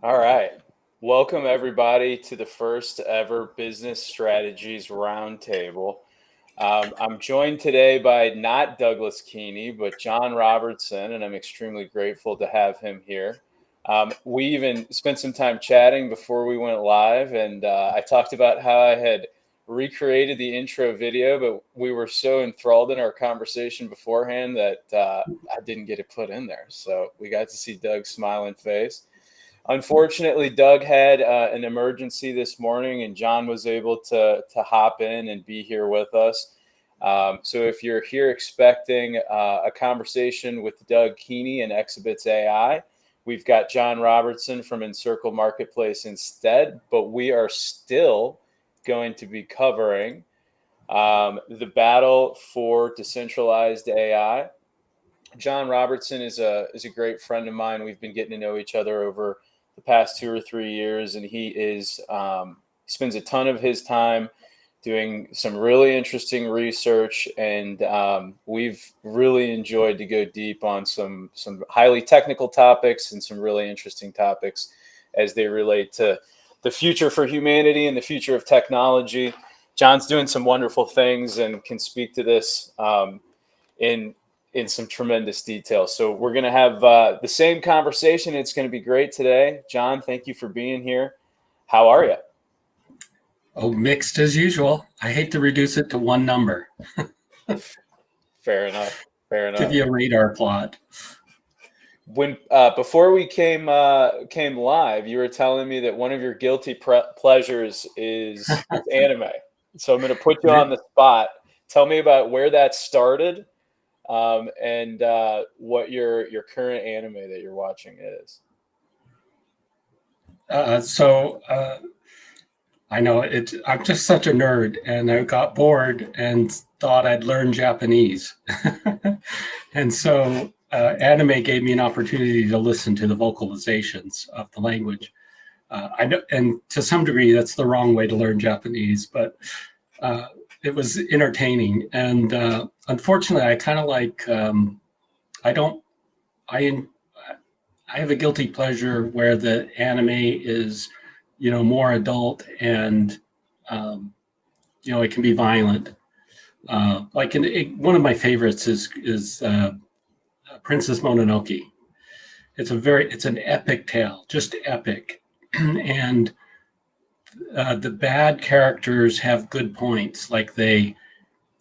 All right. Welcome, everybody, to the first ever Business Strategies Roundtable. I'm joined today by not Douglas Keeney, but John Robertson, and I'm extremely grateful to have him here. We even spent some time chatting before we went live, and I talked about how I had recreated the intro video, but we were so enthralled in our conversation beforehand that I didn't get it put in there. So we got to see Doug's smiling face. Unfortunately, Doug had an emergency this morning, and John was able to hop in and be here with us. So if you're here expecting a conversation with Doug Keeney and Exabits.Ai, we've got John Robertson from Encircle Marketplace instead, but we are still going to be covering the battle for decentralized AI. John Robertson is a great friend of mine. We've been getting to know each other over the past 2 or 3 years, and he spends a ton of his time doing some really interesting research, and we've really enjoyed to go deep on some highly technical topics and some really interesting topics as they relate to the future for humanity and the future of technology. John's doing some wonderful things and can speak to this in some tremendous detail. So we're going to have the same conversation. It's going to be great today. John, thank you for being here. How are you? Oh, mixed as usual. I hate to reduce it to one number. Fair enough. Give you a radar plot. When before we came live, you were telling me that one of your guilty pleasures is anime. So I'm going to put you on the spot. Tell me about where that started. And what your current anime that you're watching is. I know I'm just such a nerd, and I got bored and thought I'd learn Japanese. And so anime gave me an opportunity to listen to the vocalizations of the language. I know, and to some degree, that's the wrong way to learn Japanese, but it was entertaining. And unfortunately, I kind of like, I have a guilty pleasure where the anime is, more adult and, it can be violent. One of my favorites is Princess Mononoke. It's an epic tale, just epic. And the bad characters have good points, like they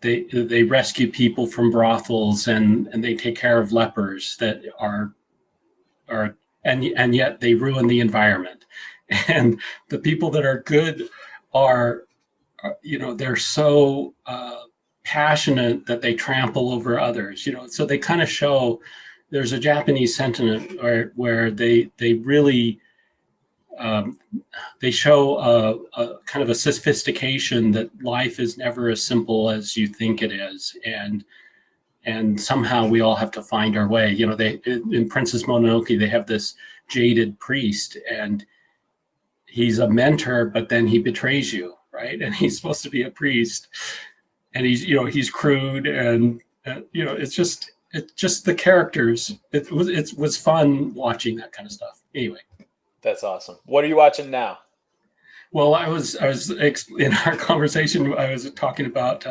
rescue people from brothels and they take care of lepers that are and yet they ruin the environment. And the people that are good are they're so passionate that they trample over others. So they kind of show there's a Japanese sentiment where they really they show a kind of a sophistication that life is never as simple as you think it is, and somehow we all have to find our way. In Princess Mononoke, they have this jaded priest, and he's a mentor, but then he betrays you, right? And he's supposed to be a priest, and he's crude, and it's just the characters. It was fun watching that kind of stuff. Anyway, that's awesome. What are you watching now? well, I was in our conversation, I was talking about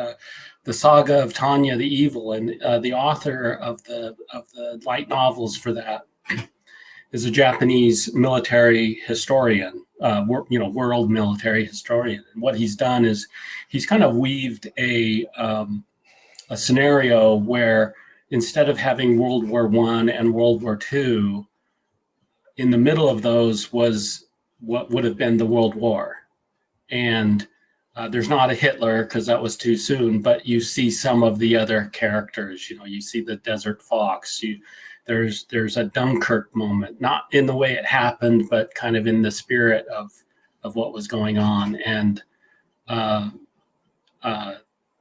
the saga of Tanya the Evil, and the author of the light novels for that is a Japanese military historian, world military historian. And what he's done is he's kind of weaved a scenario where instead of having World War I and World War II, in the middle of those was what would have been the World War. And there's not a Hitler because that was too soon, but you see some of the other characters. You see the Desert Fox. There's a Dunkirk moment, not in the way it happened, but kind of in the spirit of what was going on. And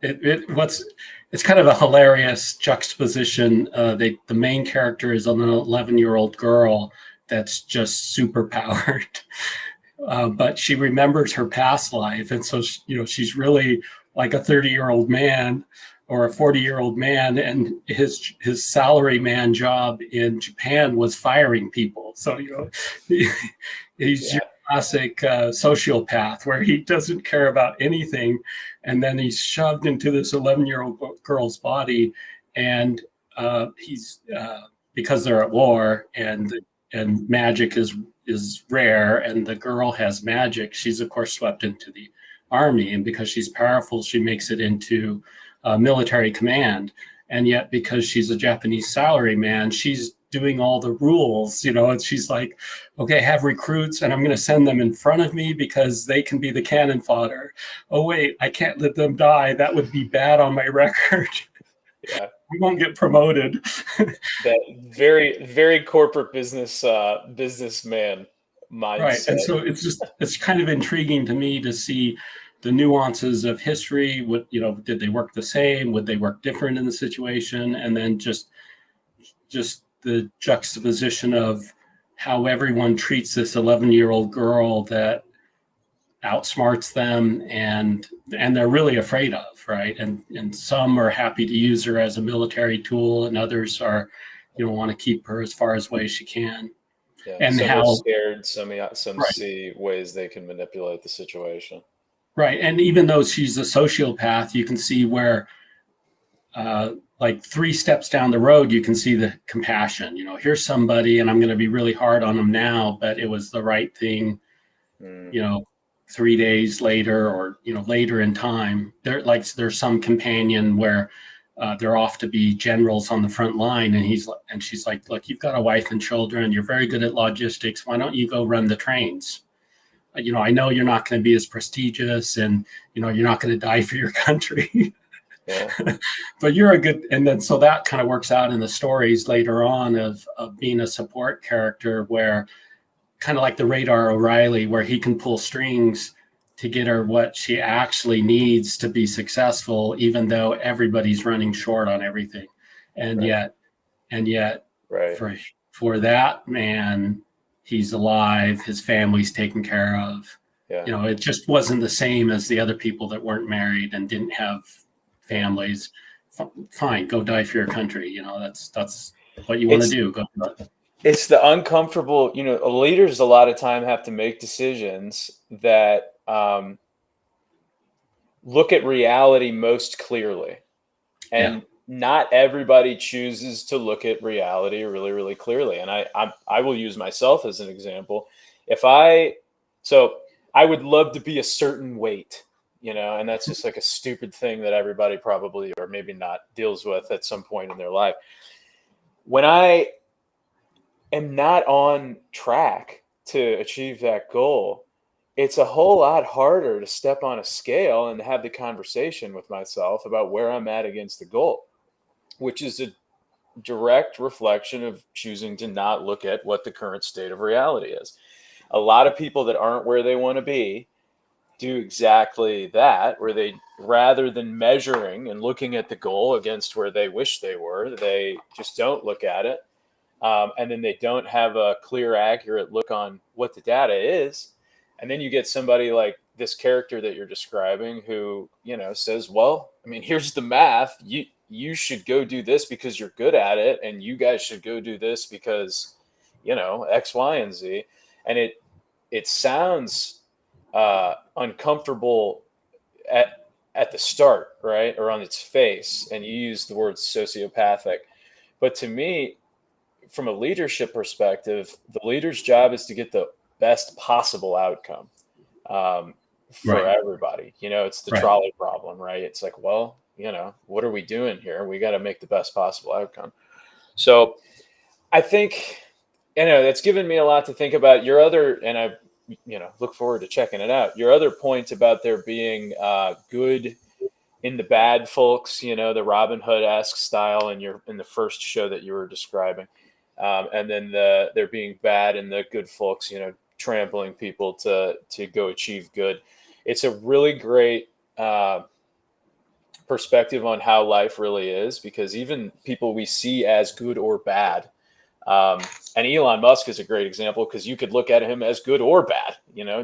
it's kind of a hilarious juxtaposition. The main character is an 11-year-old girl that's just super powered. But she remembers her past life. And so, she's really like a 30-year-old man or a 40-year-old man. And his salary man job in Japan was firing people. So, he's your classic sociopath where he doesn't care about anything. And then he's shoved into this 11-year-old girl's body. And he's because they're at war and magic is rare, and the girl has magic. She's of course swept into the army, and because she's powerful, she makes it into military command. And yet, because she's a Japanese salaryman, she's doing all the rules, and she's like, okay, have recruits, and I'm going to send them in front of me because they can be the cannon fodder. Oh wait, I can't let them die. That would be bad on my record. Yeah. We won't get promoted. That very, very corporate businessman mindset. Right. And so it's kind of intriguing to me to see the nuances of history. What, did they work the same? Would they work different in the situation? And then just the juxtaposition of how everyone treats this 11-year-old girl that outsmarts them and they're really afraid of, right? And some are happy to use her as a military tool, and others are, want to keep her as far away as she can. Yeah, and some how are scared, some right. see ways they can manipulate the situation. Right. And even though she's a sociopath, you can see where like 3 steps down the road, you can see the compassion. Here's somebody, and I'm going to be really hard on them now, but it was the right thing. 3 days later, or later in time, there's some companion where they're off to be generals on the front line, and she's like, look, you've got a wife and children, you're very good at logistics, why don't you go run the trains? I know you're not going to be as prestigious, and you're not going to die for your country. Yeah. But you're a good, and then so that kind of works out in the stories later on of being a support character, where kind of like the Radar O'Reilly, where he can pull strings to get her what she actually needs to be successful, even though everybody's running short on everything. And right. yet right. for that man, he's alive, his family's taken care of. Yeah. It just wasn't the same as the other people that weren't married and didn't have families. Fine, go die for your country. That's what you want to do. Go do it. It's the uncomfortable, leaders a lot of time have to make decisions that look at reality most clearly. And not everybody chooses to look at reality really, really clearly. And I will use myself as an example. So I would love to be a certain weight, and that's just like a stupid thing that everybody probably, or maybe not, deals with at some point in their life. When I am not on track to achieve that goal, it's a whole lot harder to step on a scale and have the conversation with myself about where I'm at against the goal, which is a direct reflection of choosing to not look at what the current state of reality is. A lot of people that aren't where they want to be do exactly that, where they, rather than measuring and looking at the goal against where they wish they were, they just don't look at it. And then they don't have a clear, accurate look on what the data is. And then you get somebody like this character that you're describing who, says, well, I mean, here's the math. You should go do this because you're good at it, and you guys should go do this because, X, Y, and Z. And it sounds uncomfortable at the start, right? Or on its face. And you use the word sociopathic. But to me, from a leadership perspective, the leader's job is to get the best possible outcome for everybody. It's the trolley problem, right? It's like, well, what are we doing here? We got to make the best possible outcome. So I think, that's given me a lot to think about. Your other, and I, look forward to checking it out. Your other point about there being good in the bad folks, the Robin Hood-esque style in the first show that you were describing. And then there being bad in the good folks, trampling people to go achieve good. It's a really great perspective on how life really is, because even people we see as good or bad, and Elon Musk is a great example, because you could look at him as good or bad,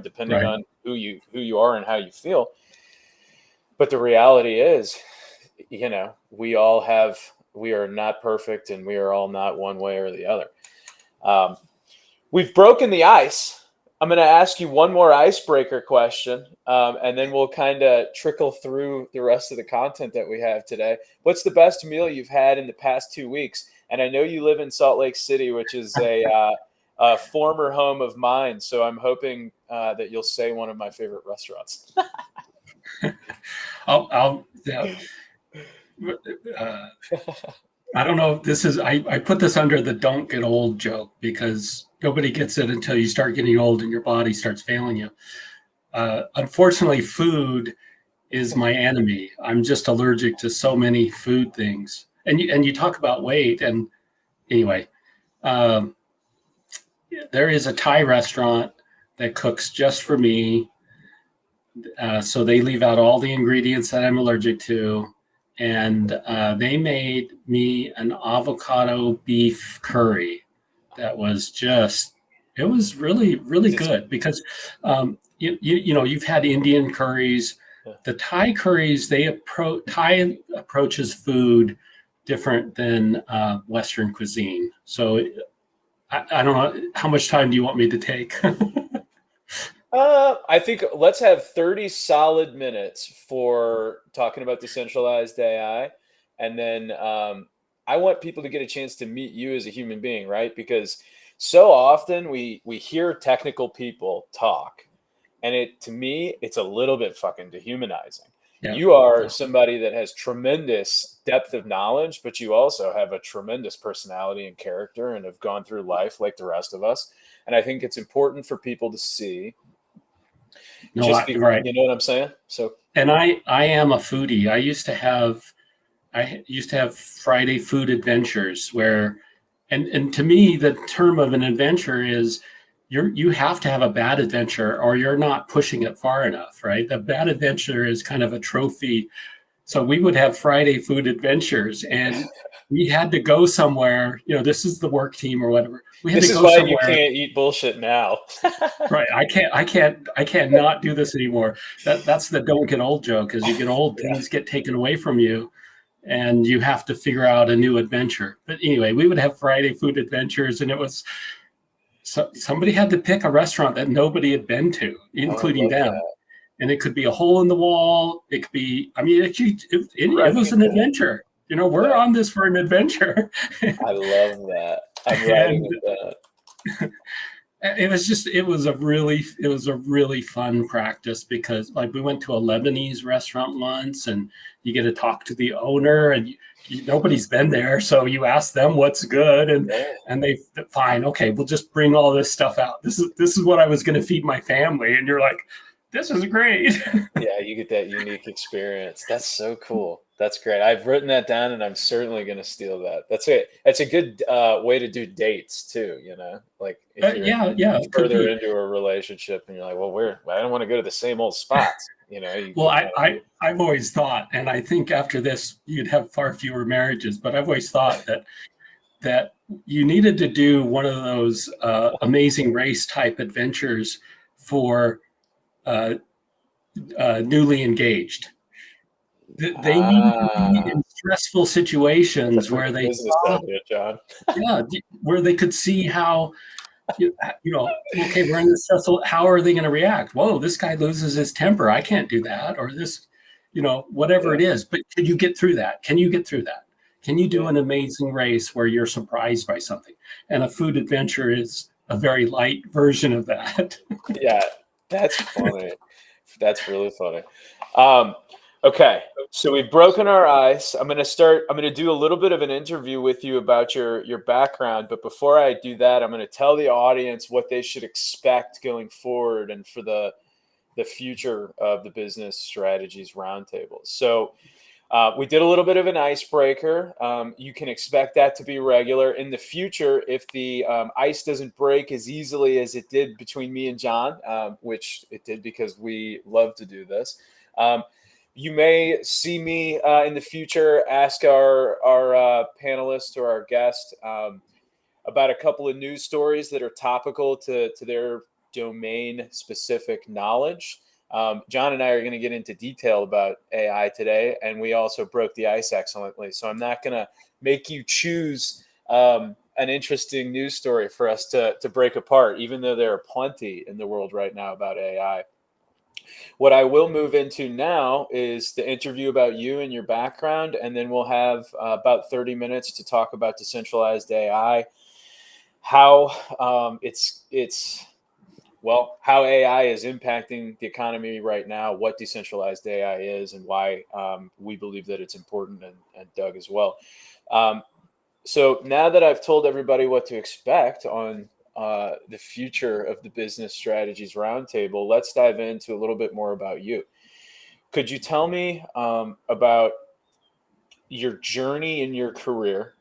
depending on who you are and how you feel. But the reality is, we are not perfect, and we are all not one way or the other. We've broken the ice. I'm going to ask you one more icebreaker question, and then we'll kind of trickle through the rest of the content that we have today. What's the best meal you've had in the past 2 weeks? And I know you live in Salt Lake City, which is a former home of mine. So I'm hoping that you'll say one of my favorite restaurants. I don't know if this is, I put this under the don't get old joke, because nobody gets it until you start getting old and your body starts failing you. Unfortunately, food is my enemy. I'm just allergic to so many food things. And you talk about weight. And anyway, there is a Thai restaurant that cooks just for me. So they leave out all the ingredients that I'm allergic to. And they made me an avocado beef curry that was it was really, really good, because you've had Indian curries. The Thai curries, Thai approaches food different than Western cuisine. So I don't know, how much time do you want me to take? I think let's have 30 solid minutes for talking about decentralized AI. And then I want people to get a chance to meet you as a human being, right? Because so often we hear technical people talk, and to me, it's a little bit fucking dehumanizing. Yeah. You are somebody that has tremendous depth of knowledge, but you also have a tremendous personality and character, and have gone through life like the rest of us. And I think it's important for people to see. Right. You know what I'm saying? So, and I am a foodie. I used to have Friday food adventures where, and to me, the term of an adventure is you have to have a bad adventure, or you're not pushing it far enough, right? The bad adventure is kind of a trophy. So we would have Friday food adventures, and we had to go somewhere. This is the work team or whatever. We had this to go is why somewhere. You can't eat bullshit now. Right. I can't not do this anymore. That's the don't get old joke. As you get old, things get taken away from you, and you have to figure out a new adventure. But anyway, we would have Friday food adventures, and it was somebody had to pick a restaurant that nobody had been to, including them. That. And it could be a hole in the wall. It could be, it was an adventure. We're on this for an adventure. I love that. I'm writing it down. It was a really fun practice, because like we went to a Lebanese restaurant once, and you get to talk to the owner, and nobody's been there. So you ask them what's good, and they fine. Okay, we'll just bring all this stuff out. This is what I was going to feed my family. And you're like, this is great. Yeah, you get that unique experience. That's so cool. That's great. I've written that down, and I'm certainly going to steal that. That's it. That's a good way to do dates too. Like if you're further into a relationship, and you're like, well, I don't want to go to the same old spots. I've always thought, and I think after this, you'd have far fewer marriages. But I've always thought that you needed to do one of those Amazing Race type adventures for newly engaged. They needed to be in stressful situations That's a where freaking they business saw, idea, John. yeah, where they could see how, okay, we're in this stressful. How are they going to react? Whoa, this guy loses his temper. I can't do that. Or this, whatever it is. But can you get through that? Can you get through that? Can you do an amazing race where you're surprised by something? And a food adventure is a very light version of that. Yeah, that's funny. That's really funny. Okay, so we've broken our ice. I'm going to do a little bit of an interview with you about your background, but before I do that, I'm going to tell the audience what they should expect going forward and for the future of the Business Strategies Roundtable. So we did a little bit of an icebreaker. You can expect that to be regular in the future if the ice doesn't break as easily as it did between me and John, which it did because we love to do this. You may see me in the future ask our panelists or our guest about a couple of news stories that are topical to their domain specific knowledge. John and I are going to get into detail about AI today, and we also broke the ice excellently. So I'm not going to make you choose an interesting news story for us to break apart, even though there are plenty in the world right now about AI. What I will move into now is the interview about you and your background, and then we'll have about 30 minutes to talk about Decentralized AI, how how AI is impacting the economy right now, what decentralized AI is, and why we believe that it's important, and Doug as well. So now that I've told everybody what to expect on the future of the Business Strategies Roundtable, let's dive into a little bit more about you. Could you tell me about your journey in your career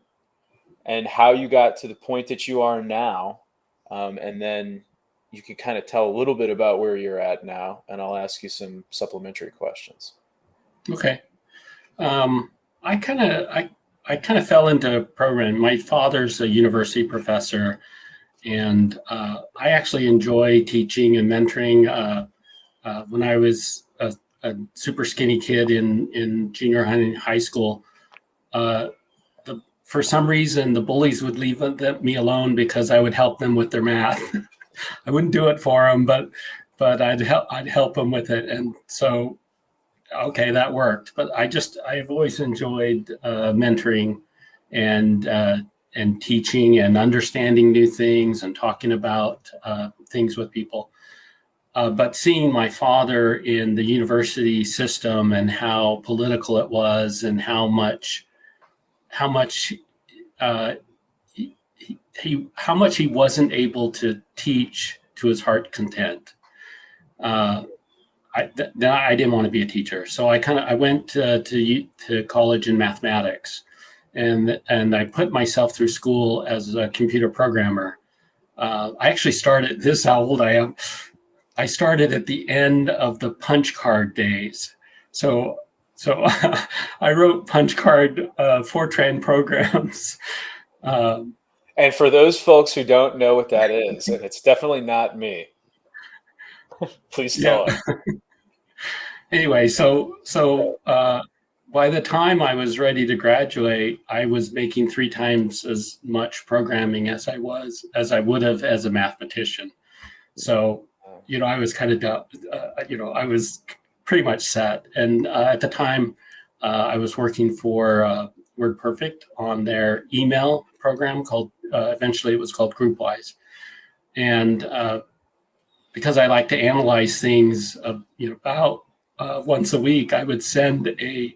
and how you got to the point that you are now? And then you can kind of tell a little bit about where you're at now, and I'll ask you some supplementary questions. Okay. I kind of fell into programming. My father's a university professor, and I actually enjoy teaching and mentoring. When I was a super skinny kid in junior high school, for some reason the bullies would leave me alone because I would help them with their math. I wouldn't do it for them, but I'd help them with it, and so okay, that worked. But I've always enjoyed mentoring and teaching and understanding new things and talking about things with people. But seeing my father in the university system and how political it was and how much he wasn't able to teach to his heart content. I didn't want to be a teacher, so I went to college in mathematics, and I put myself through school as a computer programmer. I actually started. This is how old I am. I started at the end of the punch card days, so I wrote punch card Fortran programs. And for those folks who don't know what that is, and it's definitely not me, please tell us. Anyway, so by the time I was ready to graduate, I was making 3 times as much programming as I would have as a mathematician. So, I was kind of, I was pretty much set. And at the time, I was working for WordPerfect on their email program called, eventually it was called GroupWise. And because I like to analyze things, about once a week, I would send an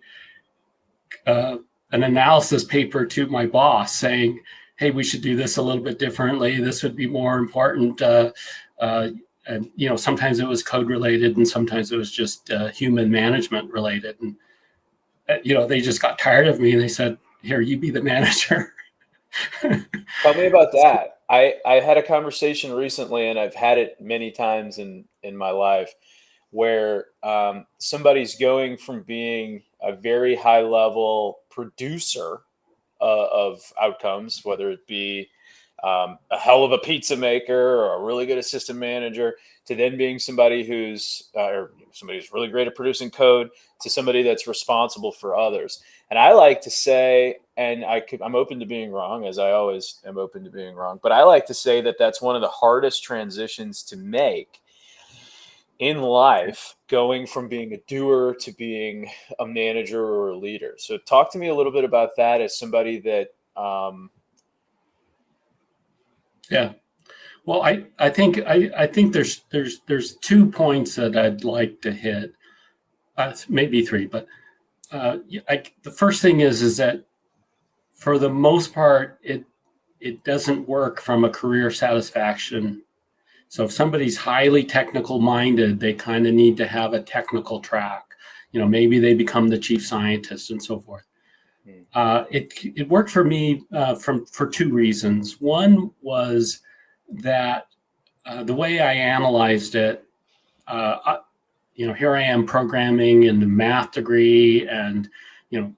analysis paper to my boss saying, "Hey, we should do this a little bit differently. This would be more important." And sometimes it was code related, and sometimes it was just human management related. And they just got tired of me, and they said, "Here, you be the manager." Tell me about that. I had a conversation recently, and I've had it many times in my life, where somebody's going from being a very high level producer of outcomes, whether it be a hell of a pizza maker or a really good assistant manager, to then being somebody who's really great at producing code, to somebody that's responsible for others. And I like to say, and I'm open to being wrong, as I always am open to being wrong, but I like to say that that's one of the hardest transitions to make in life, going from being a doer to being a manager or a leader. So talk to me a little bit about that as somebody that Yeah. Well, I think there's 2 points that I'd like to hit, maybe 3, but the first thing is that for the most part, it doesn't work from a career satisfaction. So if somebody's highly technical minded, they kind of need to have a technical track. Maybe they become the chief scientist and so forth. It worked for me for 2 reasons. One was that the way I analyzed it, here I am programming in the math degree and,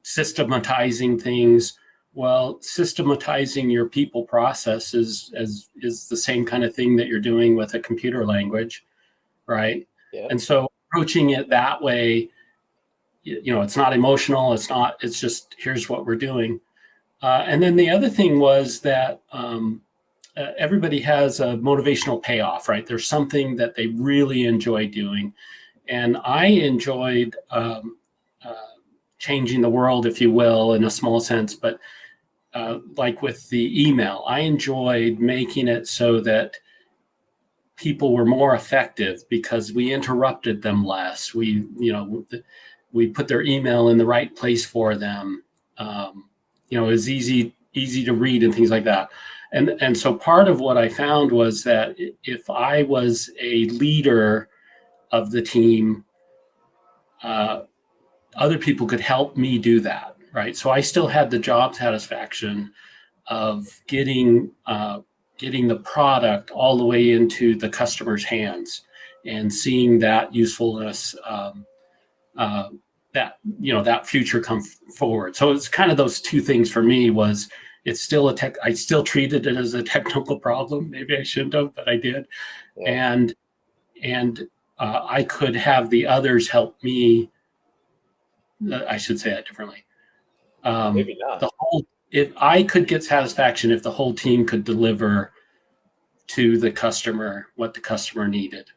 systematizing things. Well, systematizing your people process is the same kind of thing that you're doing with a computer language, right? Yeah. And so approaching it that way, it's not emotional. It's just, here's what we're doing. And then the other thing was that everybody has a motivational payoff, right? There's something that they really enjoy doing. And I enjoyed changing the world, if you will, in a small sense. But like with the email, I enjoyed making it so that people were more effective because we interrupted them less. We put their email in the right place for them. It was easy to read and things like that. And so part of what I found was that if I was a leader of the team, other people could help me do that, right? So I still had the job satisfaction of getting the product all the way into the customer's hands and seeing that usefulness, that future come forward. So it's kind of those 2 things for me. Was it's still I still treated it as a technical problem. Maybe I shouldn't have, but I did. Yeah. And I could have the others help me. I should say that differently. Maybe not. If I could get satisfaction if the whole team could deliver to the customer what the customer needed.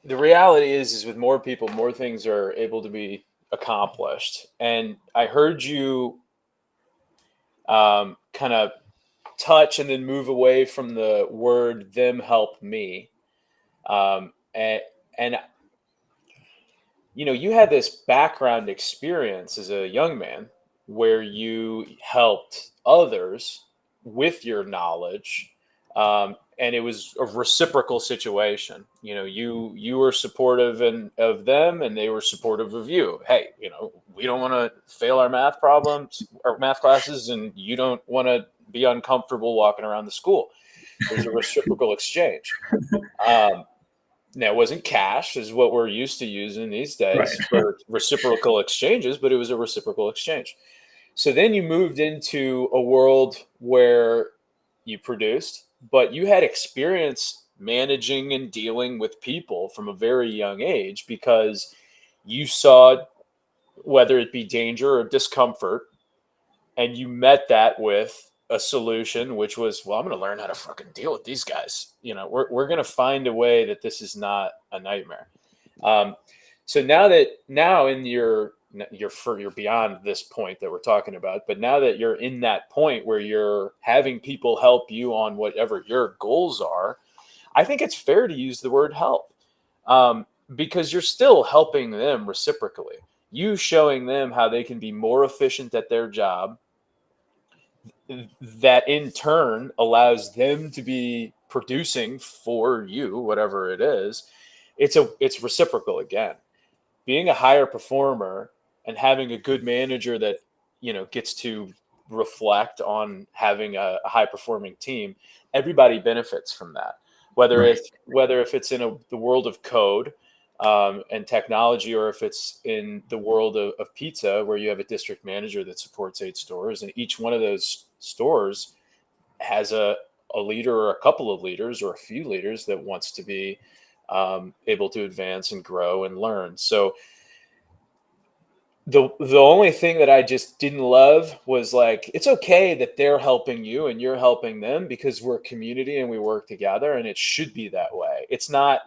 The reality is with more people, more things are able to be accomplished. And I heard you kind of touch and then move away from the word "them help me," and you had this background experience as a young man where you helped others with your knowledge, and it was a reciprocal situation. You were supportive of them, and they were supportive of you. Hey, we don't want to fail our math problems or math classes, and you don't want to be uncomfortable walking around the school. There's a reciprocal exchange. Now, it wasn't cash, is what we're used to using these days, right, for reciprocal exchanges, but it was a reciprocal exchange. So then you moved into a world where you produced, but you had experience managing and dealing with people from a very young age because you saw whether it be danger or discomfort, and you met that with a solution, which was, well, I'm going to learn how to fucking deal with these guys. We're going to find a way that this is not a nightmare. So now in you're beyond this point that we're talking about, but now that you're in that point where you're having people help you on whatever your goals are, I think it's fair to use the word help, because you're still helping them reciprocally. You showing them how they can be more efficient at their job, that in turn allows them to be producing for you, whatever it is. It's reciprocal again. Being a higher performer and having a good manager that gets to reflect on having a high performing team, everybody benefits from that. Whether Right. if it's in the world of code, and technology, or if it's in the world of pizza, where you have a district manager that supports 8 stores, and each one of those stores has a leader or a couple of leaders or a few leaders that wants to be able to advance and grow and learn. So the only thing that I just didn't love was, like, it's okay that they're helping you and you're helping them, because we're a community and we work together, and it should be that way. It's not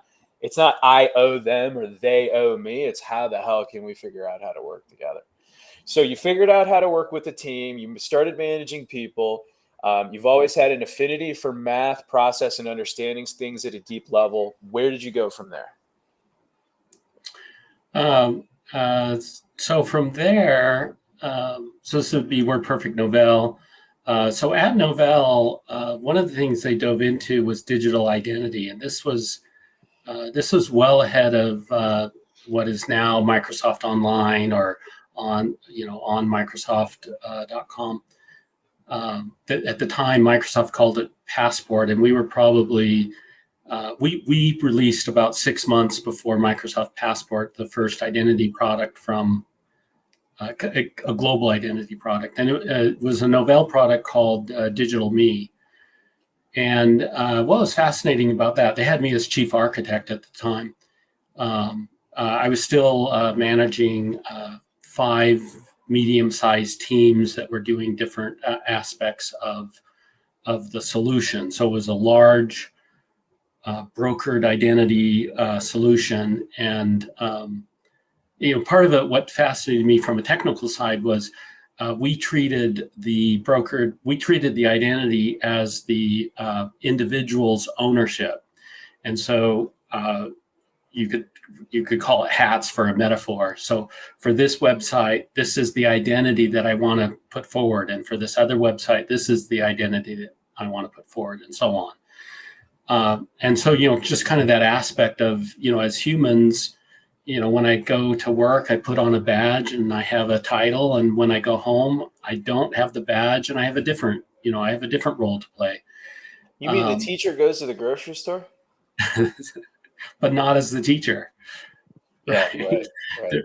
I owe them or they owe me. It's how the hell can we figure out how to work together? So you figured out how to work with the team. You started managing people. You've always had an affinity for math, process, and understanding things at a deep level. Where did you go from there? So from there, so this would be WordPerfect Novell. So at Novell, one of the things they dove into was digital identity, and this was well ahead of what is now Microsoft Online, or on Microsoft.com. At the time, Microsoft called it Passport, and we were probably we released about 6 months before Microsoft Passport, the first identity product from a global identity product, and it was a Novell product called Digital Me. And what was fascinating about that, they had me as chief architect at the time. I was still managing 5 medium-sized teams that were doing different aspects of the solution. So it was a large brokered identity solution, and part of it, what fascinated me from a technical side was we treated the identity as the individual's ownership, and so you could call it hats for a metaphor. So for this website, this is the identity that I want to put forward, and for this other website, this is the identity that I want to put forward, and so on. And so just kind of that aspect of as humans. When I go to work, I put on a badge and I have a title, and when I go home, I don't have the badge and I have a different role to play. You mean the teacher goes to the grocery store? But not as the teacher. Yeah, right.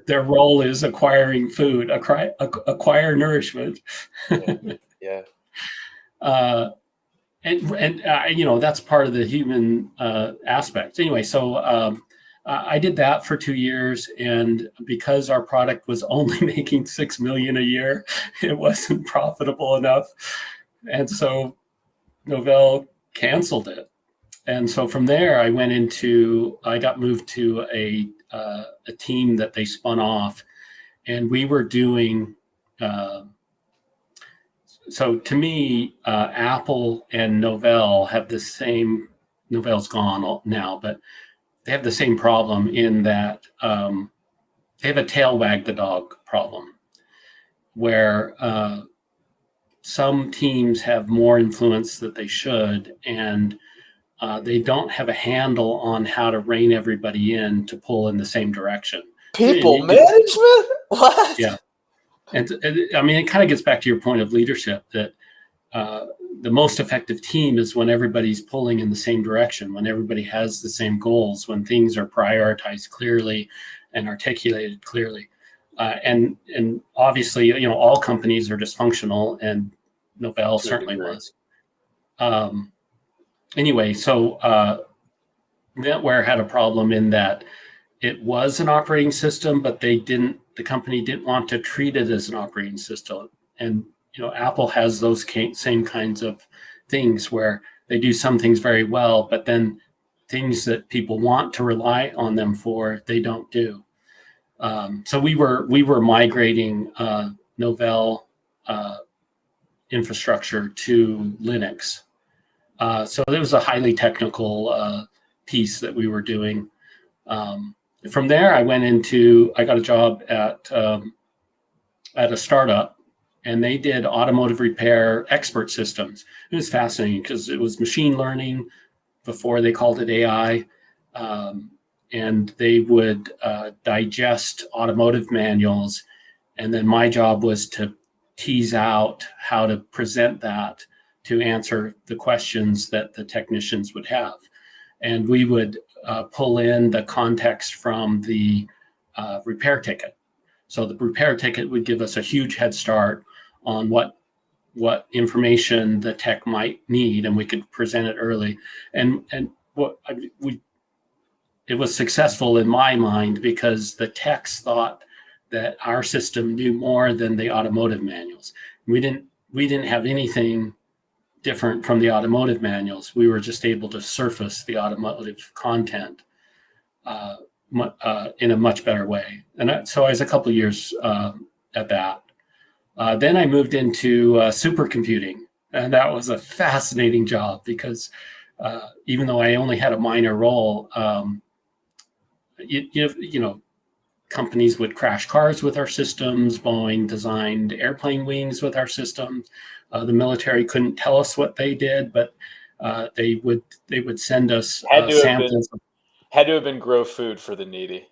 Their role is acquiring food, acquire nourishment. Yeah. And that's part of the human aspect. Anyway, so I did that for 2 years, and because our product was only making $6 million a year, it wasn't profitable enough, and so Novell canceled it. And so from there, I got moved to a team that they spun off, and we were doing. So to me, Apple and Novell have the same. Novell's gone now, but they have the same problem in that they have a tail wag the dog problem, where some teams have more influence than they should, and they don't have a handle on how to rein everybody in to pull in the same direction. People management? What? Yeah. And I mean, it kind of gets back to your point of leadership, that the most effective team is when everybody's pulling in the same direction, when everybody has the same goals, when things are prioritized clearly and articulated clearly. And obviously, all companies are dysfunctional, and Novell certainly was. Anyway, so NetWare had a problem in that it was an operating system, but the company didn't want to treat it as an operating system. And Apple has those same kinds of things where they do some things very well, but then things that people want to rely on them for, they don't do. So we were migrating Novell infrastructure to Linux. So it was a highly technical piece that we were doing. From there, I got a job at a startup, and they did automotive repair expert systems. It was fascinating because it was machine learning before they called it AI. And they would digest automotive manuals. And then my job was to tease out how to present that to answer the questions that the technicians would have. And we would pull in the context from the repair ticket. So the repair ticket would give us a huge head start on what information the tech might need, and we could present it early. And it was successful in my mind because the techs thought that our system knew more than the automotive manuals. We didn't have anything different from the automotive manuals. We were just able to surface the automotive content in a much better way. And so I was a couple of years at that. Then I moved into supercomputing, and that was a fascinating job because even though I only had a minor role, companies would crash cars with our systems. Boeing designed airplane wings with our systems. The military couldn't tell us what they did, but they would send us samples. Had to have been grow food for the needy.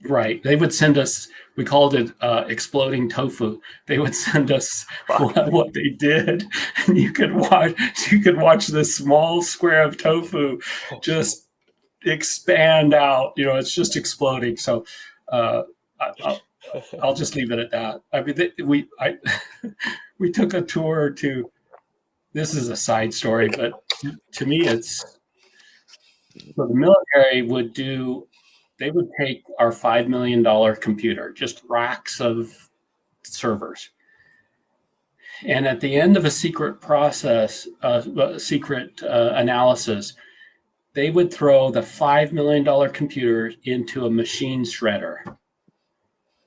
Right. They would send us, we called it exploding tofu. They would send us what they did, and you could watch this small square of tofu just expand out. It's just exploding. So I'll just leave it at that. I mean, we took a tour to, this is a side story, but to me so the military they would take our $5 million computer, just racks of servers. And at the end of a secret process, analysis, they would throw the $5 million computer into a machine shredder.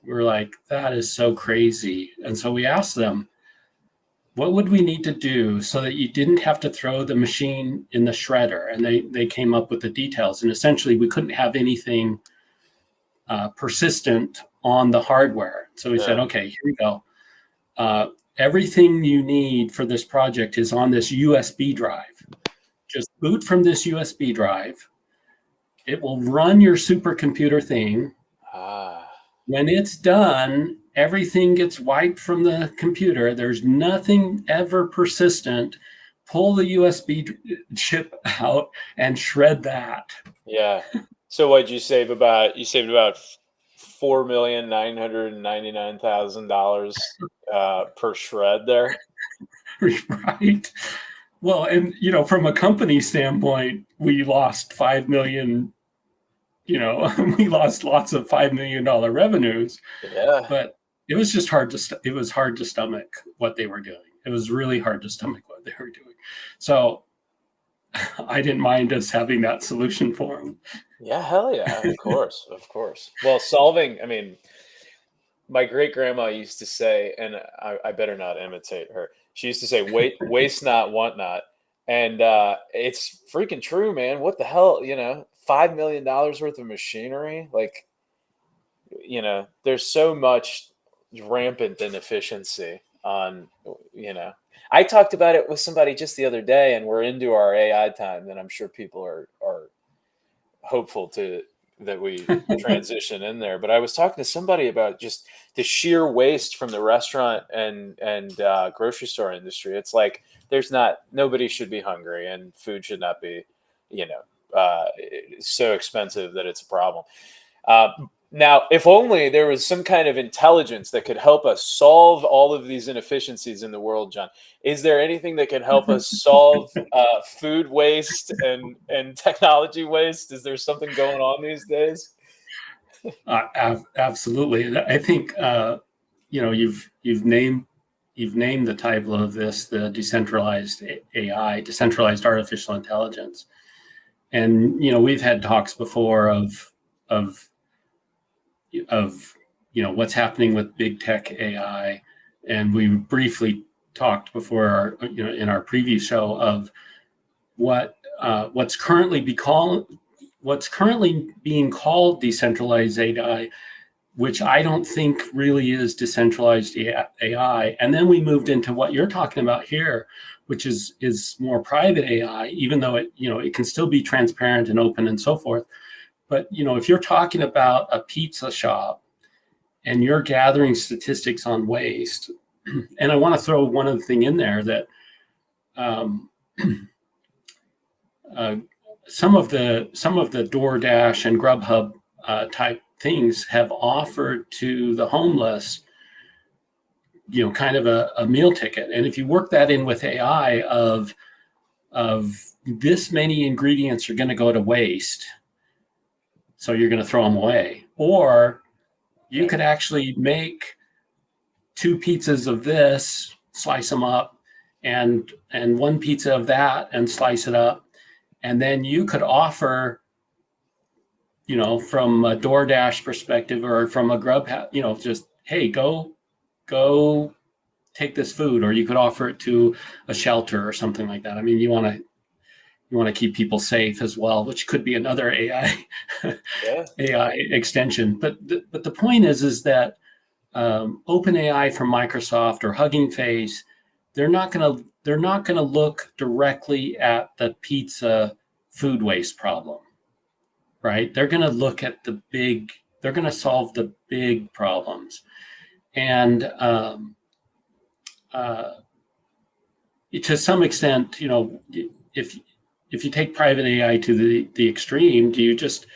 We're like, that is so crazy. And so we asked them, what would we need to do so that you didn't have to throw the machine in the shredder? And they came up with the details. And essentially, we couldn't have anything persistent on the hardware. So we said, okay, here we go. Everything you need for this project is on this USB drive. Just boot from this USB drive. It will run your supercomputer thing. When it's done, everything gets wiped from the computer. There's nothing ever persistent. Pull the USB chip out and shred that. Yeah. So what you saved about $4,999,000 per shred there. Right. Well, and from a company standpoint, we lost 5 million. We lost lots of $5 million revenues. Yeah. But it was just hard to stomach what they were doing. It was really hard to stomach what they were doing. So I didn't mind us having that solution for them. Yeah, hell yeah, of course. Well, my great grandma used to say, and I better not imitate her. She used to say, waste not, want not. And it's freaking true, man. What the hell, $5 million worth of machinery? Like, there's so much rampant inefficiency on, I talked about it with somebody just the other day, and we're into our AI time, and I'm sure people are hopeful that we transition in there. But I was talking to somebody about just the sheer waste from the restaurant and grocery store industry. It's like nobody should be hungry, and food should not be, so expensive that it's a problem. Now, if only there was some kind of intelligence that could help us solve all of these inefficiencies in the world, John. Is there anything that can help us solve food waste and technology waste? Is there something going on these days? Absolutely. I think you've named the title of this, the decentralized AI, decentralized artificial intelligence, and we've had talks before of what's happening with big tech AI, and we briefly talked before in our preview show of what's currently being called decentralized AI, which I don't think really is decentralized AI. And then we moved into what you're talking about here, which is more private AI, even though it can still be transparent and open and so forth. But if you're talking about a pizza shop and you're gathering statistics on waste, and I want to throw one other thing in there that some of the DoorDash and Grubhub type things have offered to the homeless, kind of a meal ticket. And if you work that in with AI of this many ingredients are going to go to waste, so you're going to throw them away, or you could actually make 2 pizzas of this, slice them up, and 1 pizza of that and slice it up. And then you could offer, from a DoorDash perspective or from a Grubhub, just, hey, go take this food, or you could offer it to a shelter or something like that. I mean, you want to keep people safe as well, which could be another AI AI extension. But the point is that OpenAI from Microsoft or Hugging Face, they're not going to look directly at the pizza food waste problem, right? They're going to look at they're going to solve the big problems. And to some extent, if you take private AI to the extreme, do you just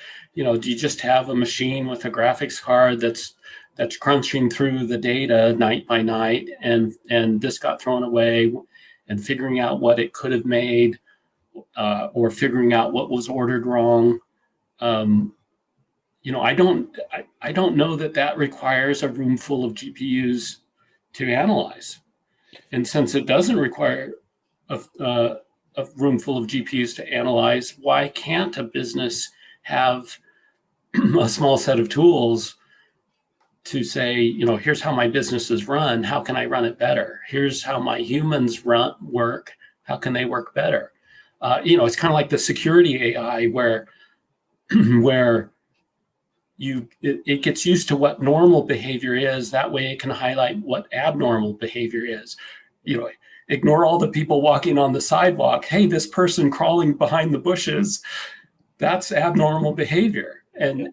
have a machine with a graphics card that's crunching through the data night by night, and this got thrown away, and figuring out what it could have made, or figuring out what was ordered wrong? I don't know that requires a room full of GPUs to analyze. And since it doesn't require a room full of GPUs to analyze, why can't a business have a small set of tools to say, here's how my business is run. How can I run it better? Here's how my humans work. How can they work better? It's kind of like the security AI where it gets used to what normal behavior is. That way it can highlight what abnormal behavior is. Ignore all the people walking on the sidewalk. Hey, this person crawling behind the bushes, that's abnormal behavior. And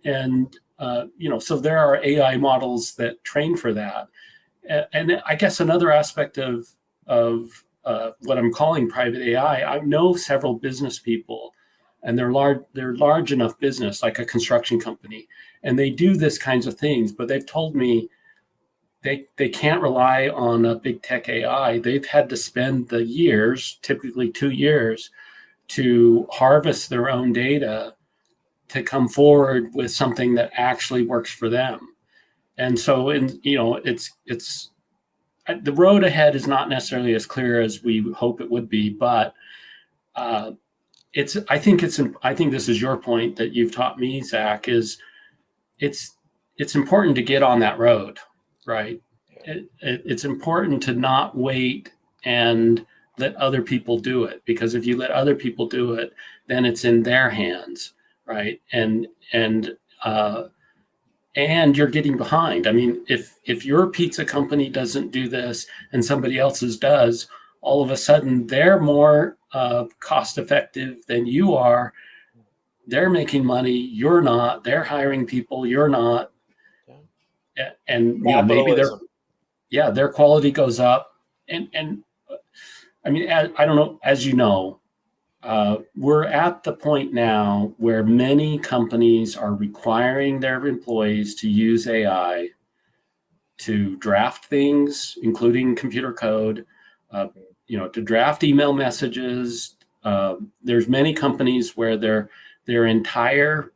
so there are AI models that train for that. And I guess another aspect of what I'm calling private AI, I know several business people, and they're large enough business, like a construction company, and they do this kinds of things, but they've told me they can't rely on a big tech AI. They've had to spend the years, typically 2 years, to harvest their own data to come forward with something that actually works for them. And so, it's the road ahead is not necessarily as clear as we hope it would be, but I think this is your point that you've taught me, Zach, is it's important to get on that road, right? It's important to not wait and let other people do it, because if you let other people do it, then it's in their hands, right? And you're getting behind. I mean, if your pizza company doesn't do this and somebody else's does, all of a sudden they're more cost effective than you are. They're making money, you're not. They're hiring people, you're not. And maybe their quality goes up. And I mean, I don't know, as you know, we're at the point now where many companies are requiring their employees to use AI to draft things, including computer code, to draft email messages. There's many companies where their entire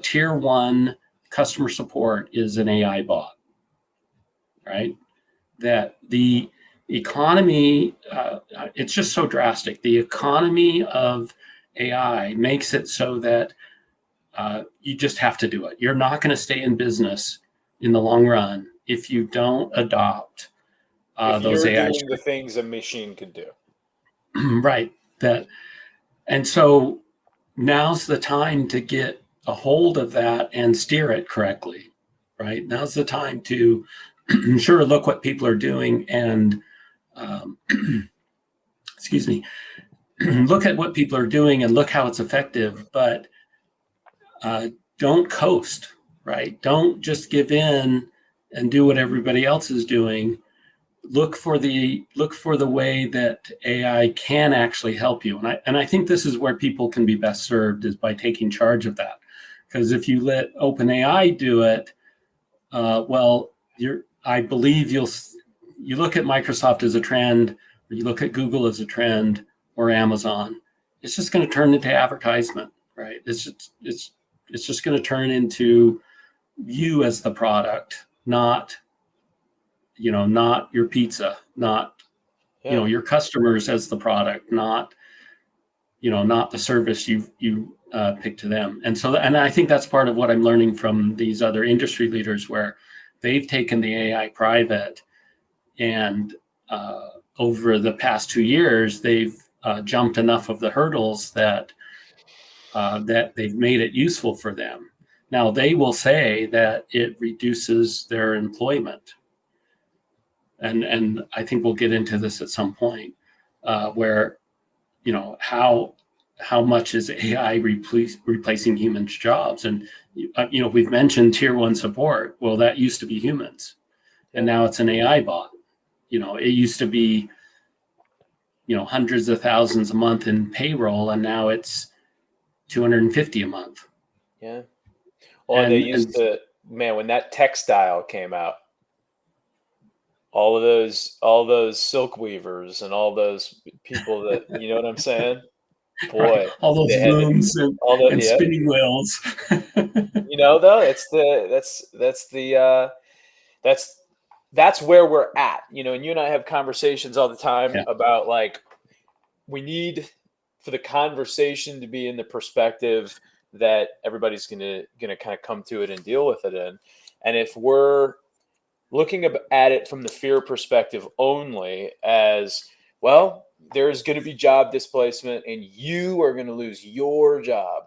tier 1 customer support is an AI bot, right? That the economy, it's just so drastic. The economy of AI makes it so that you just have to do it. You're not going to stay in business in the long run if you don't adopt those AI. Doing the things a machine could do. Right. And so now's the time to get a hold of that and steer it correctly, right? Now's the time to sure look what people are doing and excuse me, look at what people are doing and look how it's effective, but don't coast, right? Don't just give in and do what everybody else is doing. look for the way that AI can actually help you. And I think this is where people can be best served, is by taking charge of that. Because if you let OpenAI do it, I believe you look at Microsoft as a trend, or you look at Google as a trend, or Amazon. It's just going to turn into advertisement, right? It's just going to turn into you as the product, not your pizza, not your customers as the product, not the service you pick to them. And I think that's part of what I'm learning from these other industry leaders, where they've taken the AI private, and over the past 2 years, they've jumped enough of the hurdles that they've made it useful for them. Now, they will say that it reduces their employment. And I think we'll get into this at some point, where, how much is AI replacing humans' jobs? And, we've mentioned tier 1 support. Well, that used to be humans, and now it's an AI bot. It used to be, hundreds of thousands a month in payroll, and now it's 250 a month. Yeah. Well, they used to, man, when that textile came out, all those silk weavers and all those people that, you know what I'm saying? Boy, right. All those looms and spinning wheels. Though that's where we're at, and you and I have conversations all the time about, like, we need for the conversation to be in the perspective that everybody's gonna kind of come to it and deal with it in. And if we're looking at it from the fear perspective only, as well, there's going to be job displacement and you are going to lose your job,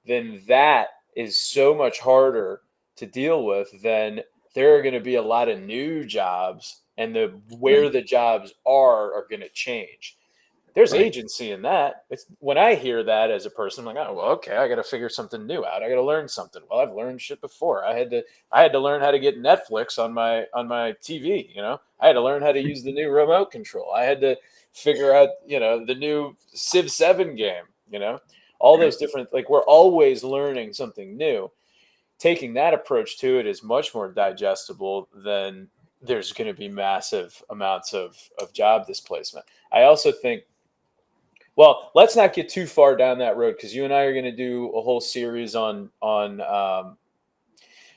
then that is so much harder to deal with than there are going to be a lot of new jobs, and where the jobs are going to change. There's agency in that. It's when I hear that as a person, I'm like, oh, well, okay, I got to figure something new out. I got to learn something. Well, I've learned shit before. I had to learn how to get Netflix on my TV. I had to learn how to use the new remote control. I had to figure out, the new Civ 7 game. All those different, like, we're always learning something new. Taking that approach to it is much more digestible than there's going to be massive amounts of job displacement. I also think, well, let's not get too far down that road, because you and I are going to do a whole series on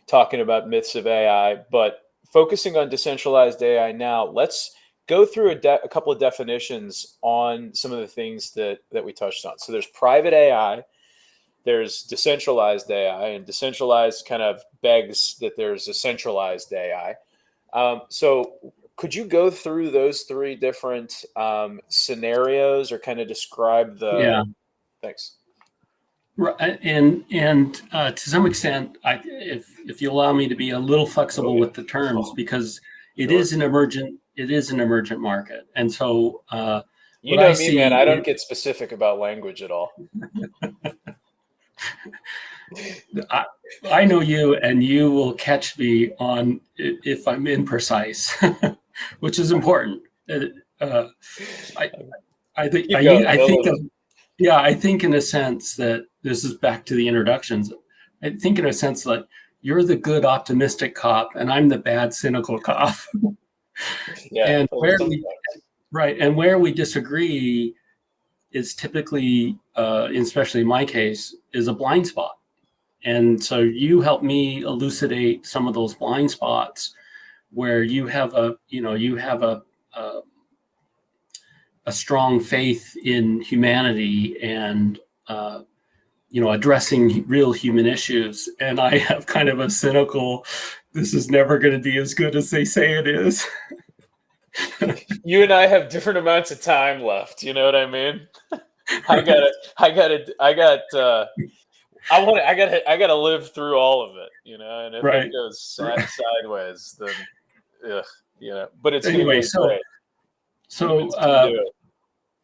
talking about myths of AI. But focusing on decentralized AI now, let's go through a couple of definitions on some of the things that we touched on. So there's private AI, there's decentralized AI, and decentralized kind of begs that there's a centralized AI. So could you go through those three different scenarios, or kind of describe the? Yeah. Thanks. Right, and to some extent, if you allow me to be a little flexible with the terms, because it is an emergent market, and so you know me, man, I don't get specific about language at all. I know you, and you will catch me on if I'm imprecise, which is important. I think in a sense that this is back to the introductions. I think in a sense that you're the good optimistic cop, and I'm the bad cynical cop. Yeah, and where we disagree is typically, especially in my case, is a blind spot. And so you help me elucidate some of those blind spots where you have a strong faith in humanity and addressing real human issues, and I have kind of a cynical, this is never going to be as good as they say it is. You and I have different amounts of time left. You know what I mean? I gotta live through all of it, and if it goes sideways, then but it's anyway, great.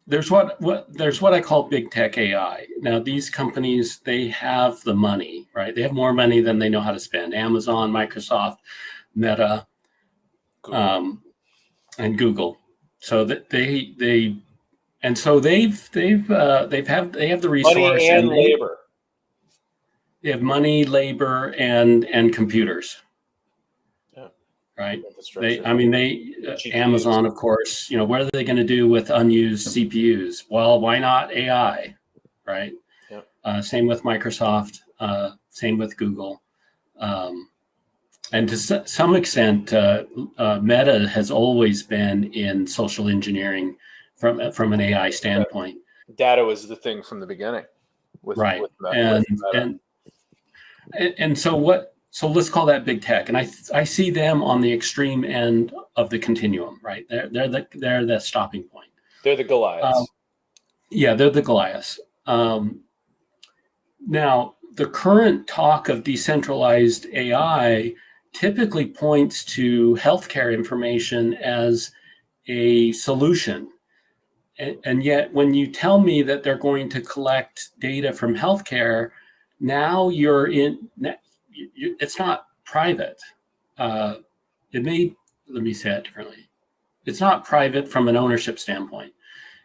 There's what I call big tech AI. Now, these companies, they have the money, right? They have more money than they know how to spend. Amazon, Microsoft, Meta, and Google. So that they and so they have the resource, Money and and labor. they have money, labor, and computers. Yeah. Right. Infrastructure. Amazon, of course, what are they going to do with unused CPUs? Well, why not AI? Right. Yeah. Same with Microsoft, same with Google. And to some extent, Meta has always been in social engineering from an AI standpoint. Data was the thing from the beginning. Right. With Meta. And so let's call that big tech. And I see them on the extreme end of the continuum, right? They're the stopping point. They're the Goliaths. Yeah, they're the Goliaths. Now, the current talk of decentralized AI typically points to healthcare information as a solution. And yet, when you tell me that they're going to collect data from healthcare, now it's not private. Let me say it differently. It's not private from an ownership standpoint.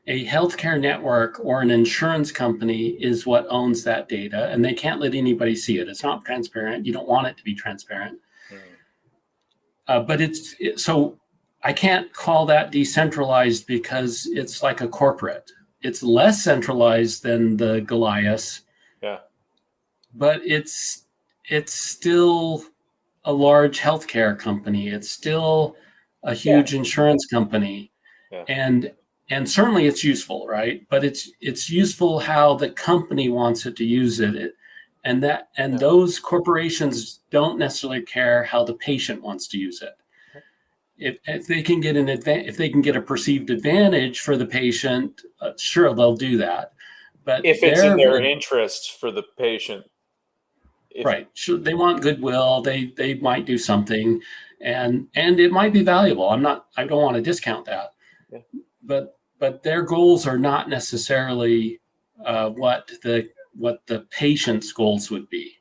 A healthcare network or an insurance company is what owns that data, and they can't let anybody see it. It's not transparent. You don't want it to be transparent. But so I can't call that decentralized because it's like a corporate. It's less centralized than the Goliaths. Yeah. But it's still a large healthcare company. It's still a huge insurance company. Yeah. And certainly it's useful, right? But it's useful how the company wants it to use it. Those corporations don't necessarily care how the patient wants to use it. If they can get if they can get a perceived advantage for the patient, sure, they'll do that. But if it's in their interest for the patient, right? Sure, they want goodwill. They might do something, and it might be valuable. I don't want to discount that. Yeah. But their goals are not necessarily what the patient's goals would be.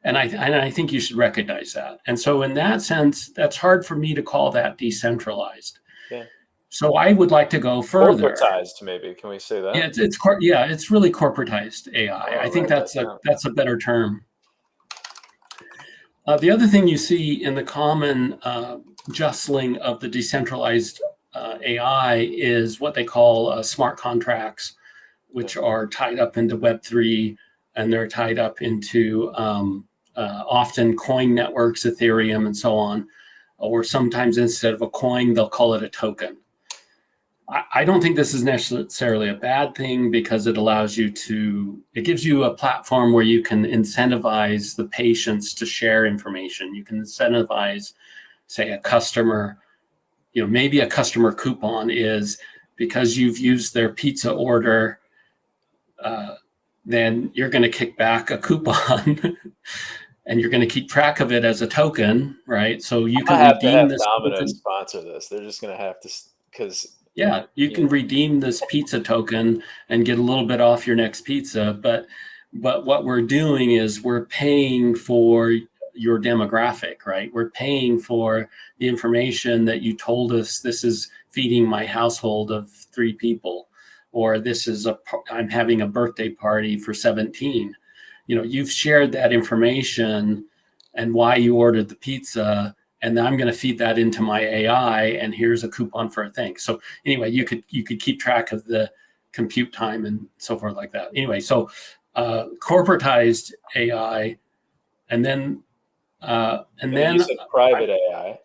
And I think you should recognize that. And so in that sense, that's hard for me to call that decentralized. Yeah. So I would like to go further. Corporatized, maybe. Can we say that? Yeah, it's really corporatized AI. I think that's a better term. The other thing you see in the common justling of the decentralized AI is what they call smart contracts, which are tied up into Web3, and they're tied up into often coin networks, Ethereum, and so on. Or sometimes instead of a coin, they'll call it a token. I don't think this is necessarily a bad thing because it gives you a platform where you can incentivize the patients to share information. You can incentivize, say, a customer, maybe a customer coupon is because you've used their pizza order, then you're going to kick back a coupon and you're going to keep track of it as a token, right? So you can redeem this. Domino's sponsor this. They're just going to have to, because you can redeem this pizza token and get a little bit off your next pizza. But what we're doing is we're paying for your demographic, right? We're paying for the information that you told us. This is feeding my household of 3 people, or I'm having a birthday party for 17. You've shared that information and why you ordered the pizza, and then I'm going to feed that into my AI, and here's a coupon for a thing. So anyway, you could keep track of the compute time and so forth like that. Anyway, so corporatized AI, and then you said private AI.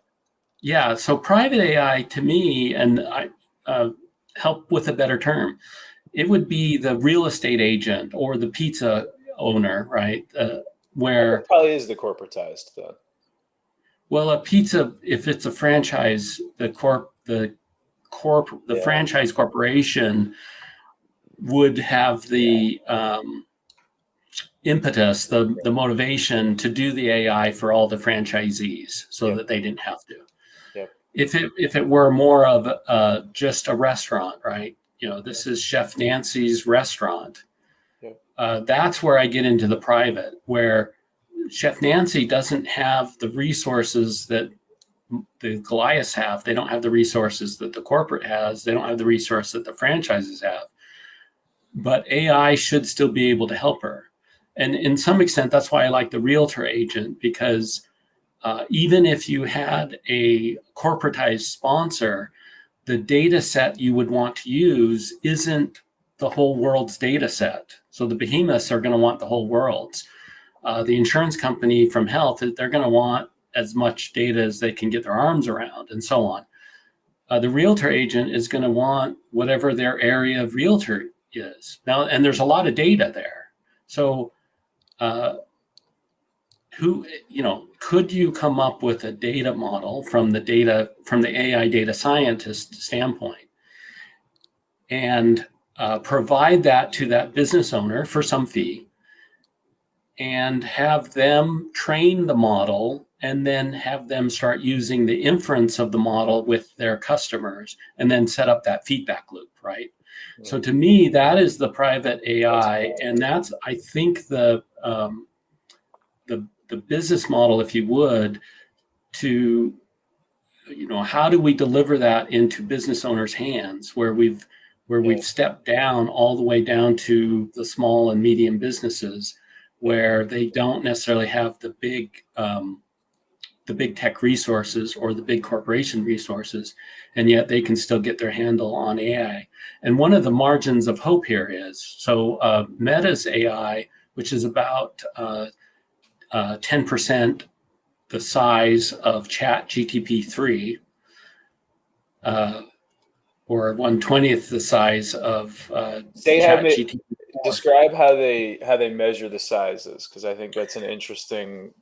Yeah, so private AI to me, and I help with a better term, it would be the real estate agent or the pizza owner, right? Where it probably is the corporatized though. Well, a pizza, if it's a franchise, the franchise corporation would have the impetus, the motivation to do the AI for all the franchisees, so that they didn't have to. Yep. If it were more of just a restaurant, right? This is Chef Nancy's restaurant. Yep. That's where I get into the private, where Chef Nancy doesn't have the resources that the Goliaths have. They don't have the resources that the corporate has. They don't have the resource that the franchises have. But AI should still be able to help her. And in some extent, that's why I like the realtor agent, because even if you had a corporatized sponsor, the data set you would want to use isn't the whole world's data set. So the behemoths are going to want the whole world's. The insurance company from health, they're going to want as much data as they can get their arms around, and so on. The realtor agent is going to want whatever their area of realtor is. Now, and there's a lot of data there. So could you come up with a data model from the AI data scientist standpoint and provide that to that business owner for some fee and have them train the model and then have them start using the inference of the model with their customers and then set up that feedback loop, right? Yeah. So to me, that is the private AI, and that's, I think, the business model, if you would, to, how do we deliver that into business owners' hands where we've stepped down all the way down to the small and medium businesses where they don't necessarily have the big tech resources or the big corporation resources, and yet they can still get their handle on AI. And one of the margins of hope here is, so Meta's AI, which is about 10% the size of ChatGPT-3, or 1/20th the size of ChatGPT. Describe how they measure the sizes, because I think that's an interesting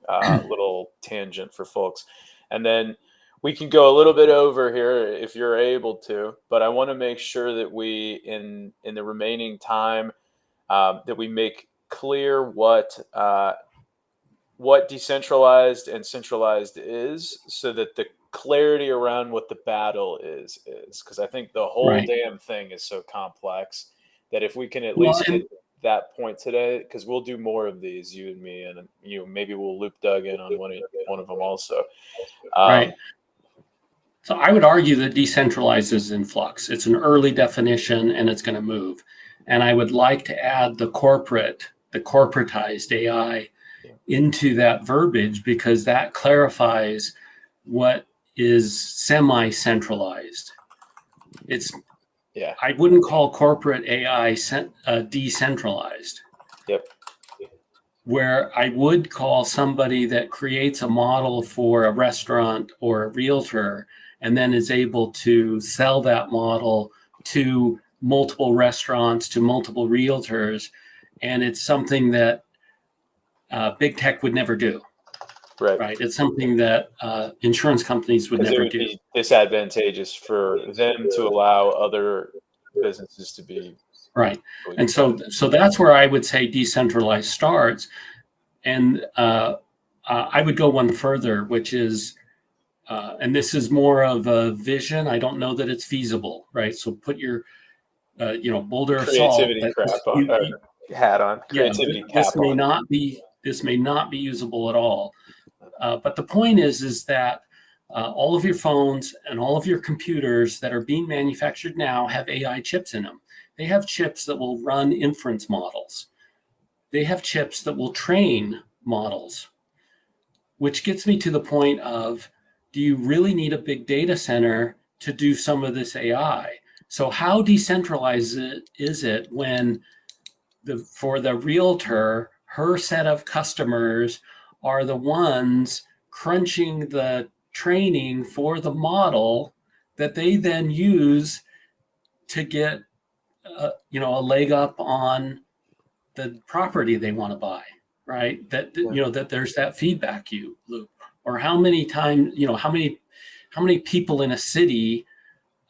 little tangent for folks. And then we can go a little bit over here if you're able to, but I want to make sure that we, in the remaining time, that we make clear what decentralized and centralized is, so that the clarity around what the battle is, because I think the whole damn thing is so complex that if we can at least hit that point today, because we'll do more of these, you and me, and maybe we'll loop Doug in on one of them also. Right. So I would argue that decentralized is in flux. It's an early definition and it's going to move. And I would like to add the corporatized AI into that verbiage, because that clarifies what is semi-centralized. I wouldn't call corporate AI decentralized. Yep. Where I would call somebody that creates a model for a restaurant or a realtor and then is able to sell that model to multiple restaurants, to multiple realtors, and it's something that big tech would never do. Right. It's something that insurance companies would never do. It would be disadvantageous for them to allow other businesses to be. Right. And so that's where I would say decentralized starts. And I would go one further, which is, and this is more of a vision. I don't know that it's feasible, right? So put your, boulder of salt. Hat on. Creativity cap on. This may not be usable at all. But the point is that all of your phones and all of your computers that are being manufactured now have AI chips in them. They have chips that will run inference models. They have chips that will train models, which gets me to the point of, do you really need a big data center to do some of this AI? So how decentralized is it when for the realtor, her set of customers are the ones crunching the training for the model that they then use to get a leg up on the property they want to buy, right? That that there's that feedback loop, or how many times, how many people in a city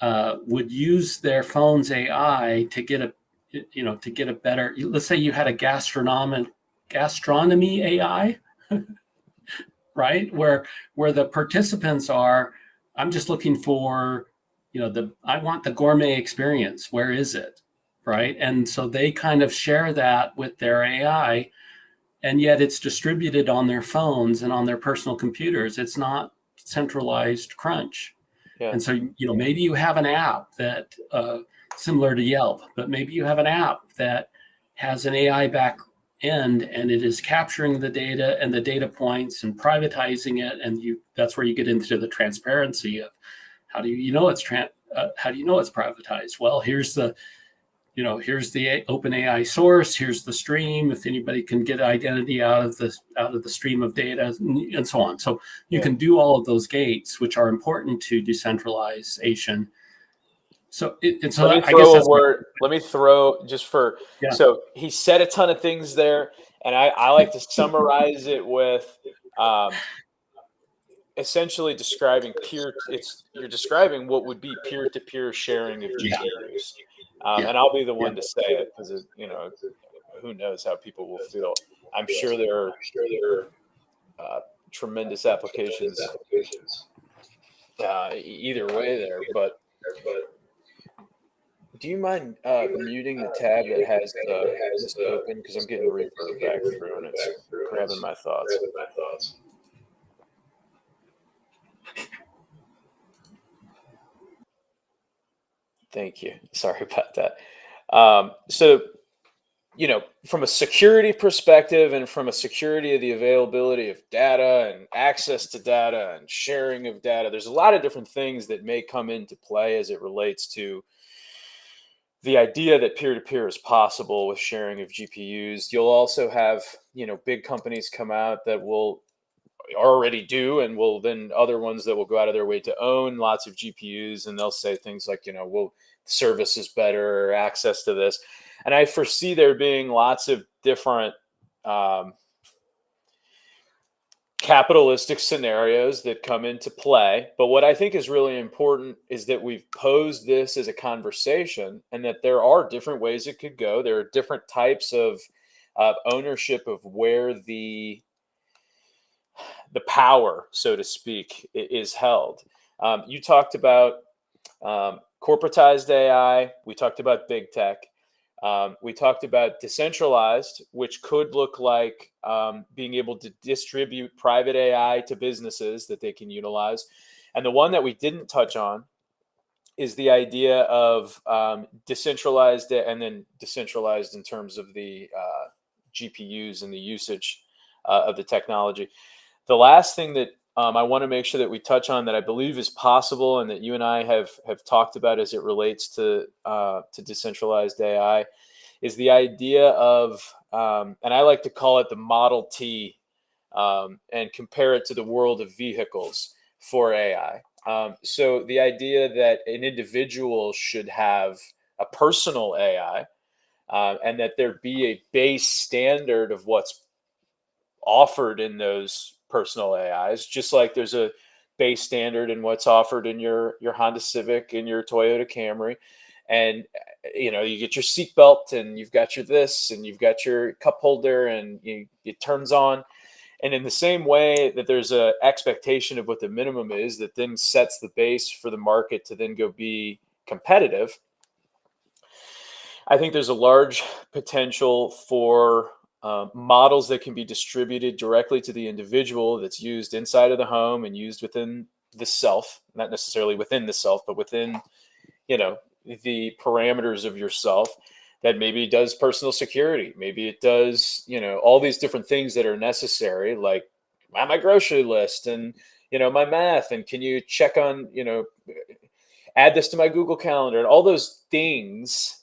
would use their phone's AI to get a better. Let's say you had a gastronomy AI, right? Where the participants are, I'm just looking for, I want the gourmet experience. Where is it? Right. And so they kind of share that with their AI, and yet it's distributed on their phones and on their personal computers. It's not centralized crunch. Yeah. And so, maybe you have an app that similar to Yelp, but maybe you have an app that has an AI back end, and it is capturing the data and the data points and privatizing it. And that's where you get into the transparency of how do you know it's privatized? Well, here's the OpenAI source. Here's the stream. If anybody can get identity out of the stream of data, and so on. So you can do all of those gates, which are important to decentralization. So let me throw just for so he said a ton of things there, and I like to summarize it with essentially describing you're describing what would be peer-to-peer sharing of GPUs. And I'll be the one to say it because who knows how people will feel. I'm sure there are tremendous applications either way there, but do you mind muting the tab that has this open, because I'm getting reverb back through and it's grabbing my thoughts. Thank you. Sorry about that. So, from a security perspective and from a security of the availability of data and access to data and sharing of data, there's a lot of different things that may come into play as it relates to the idea that peer-to-peer is possible with sharing of GPUs. You'll also have, big companies come out that will already do, and will then other ones that will go out of their way to own lots of GPUs, and they'll say things like, service is better, or access to this. And I foresee there being lots of different capitalistic scenarios that come into play. But what I think is really important is that we've posed this as a conversation, and that there are different ways it could go. There are different types of ownership of where the power, so to speak, is held. You talked about corporatized AI. We talked about big tech. We talked about decentralized, which could look like being able to distribute private AI to businesses that they can utilize. And the one that we didn't touch on is the idea of decentralized, and then decentralized in terms of the GPUs and the usage of the technology. The last thing that I want to make sure that we touch on, that I believe is possible and that you and I have talked about as it relates to decentralized AI, is the idea of, and I like to call it the Model T, and compare it to the world of vehicles for AI. So the idea that an individual should have a personal AI, and that there be a base standard of what's offered in those personal AIs, just like there's a base standard in what's offered in your Honda Civic and your Toyota Camry. And you get your seatbelt, and you've got your this, and you've got your cup holder, and it turns on. And in the same way that there's a expectation of what the minimum is, that then sets the base for the market to then go be competitive, I think there's a large potential for models that can be distributed directly to the individual, that's used inside of the home and used within the self, not necessarily within the self, but within, the parameters of yourself, that maybe does personal security. Maybe it does, all these different things that are necessary, like my grocery list and, my math, and can you check on, add this to my Google Calendar, and all those things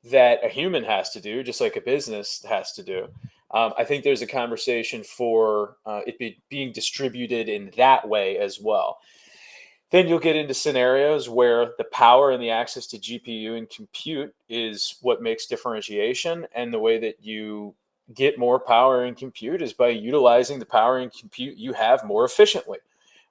that a human has to do, just like a business has to do. I think there's a conversation for it being distributed in that way as well. Then you'll get into scenarios where the power and the access to GPU and compute is what makes differentiation. And the way that you get more power and compute is by utilizing the power and compute you have more efficiently,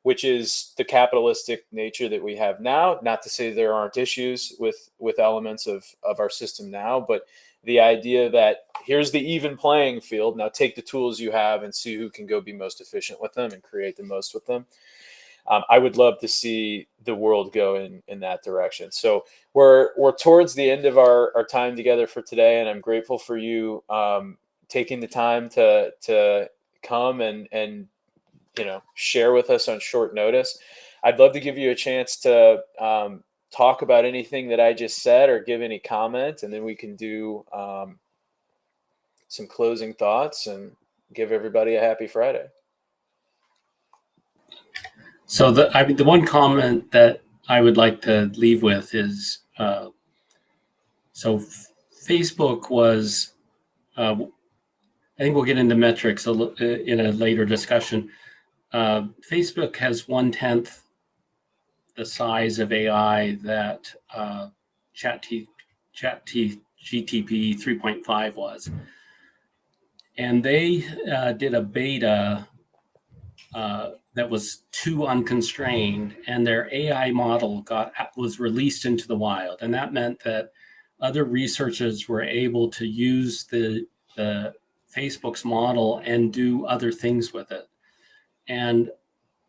which is the capitalistic nature that we have now. Not to say there aren't issues with elements of our system now, but the idea that here's the even playing field. Now take the tools you have and see who can go be most efficient with them and create the most with them. I would love to see the world go in that direction. So we're towards the end of our time together for today, and I'm grateful for you taking the time to come and share with us on short notice. I'd love to give you a chance to talk about anything that I just said or give any comment, and then we can do some closing thoughts and give everybody a happy Friday. So the one comment that I would like to leave with is, so Facebook was, I think we'll get into metrics in a later discussion. Facebook has 1/10 the size of AI that GTP 3.5 was. And they did a beta that was too unconstrained, and their AI model was released into the wild. And that meant that other researchers were able to use the Facebook's model and do other things with it. And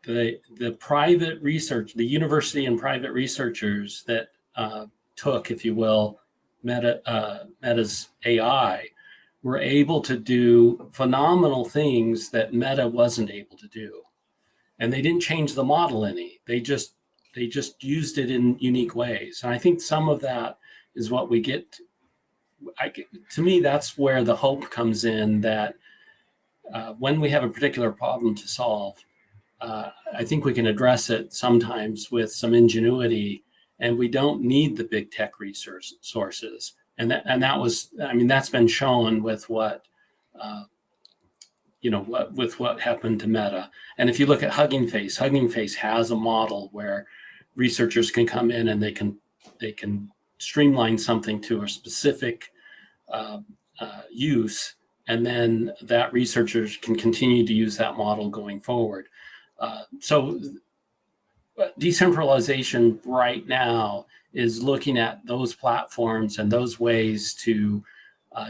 the private research, the university and private researchers that took, if you will, Meta's AI, were able to do phenomenal things that Meta wasn't able to do. And they didn't change the model any. They just used it in unique ways. And I think some of that is what we get. To me, that's where the hope comes in, that when we have a particular problem to solve, I think we can address it sometimes with some ingenuity, and we don't need the big tech resources. That's been shown with what happened to Meta. And if you look at Hugging Face has a model where researchers can come in and they can streamline something to a specific use, and then that researchers can continue to use that model going forward. So decentralization right now is looking at those platforms and those ways to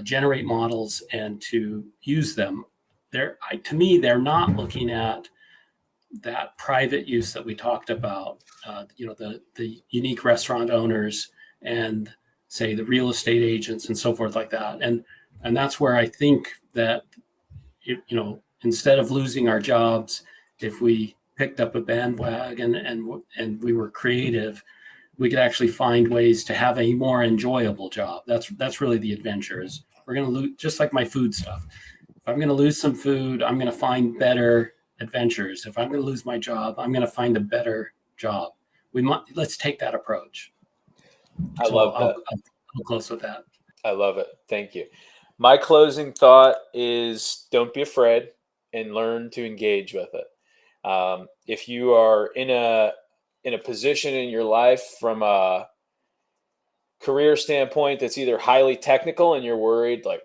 generate models and to use them. To me, they're not looking at that private use that we talked about, the unique restaurant owners and, say, the real estate agents and so forth like that. And that's where I think that, instead of losing our jobs, if we picked up a bandwagon and we were creative, we could actually find ways to have a more enjoyable job. That's really the adventure. Is we're going to lose, just like my food stuff. If I'm going to lose some food, I'm going to find better adventures. If I'm going to lose my job, I'm going to find a better job. Let's take that approach. I love that. I'll close with that. I love it. Thank you. My closing thought is, don't be afraid and learn to engage with it. If you are in a position in your life from a career standpoint that's either highly technical and you're worried like,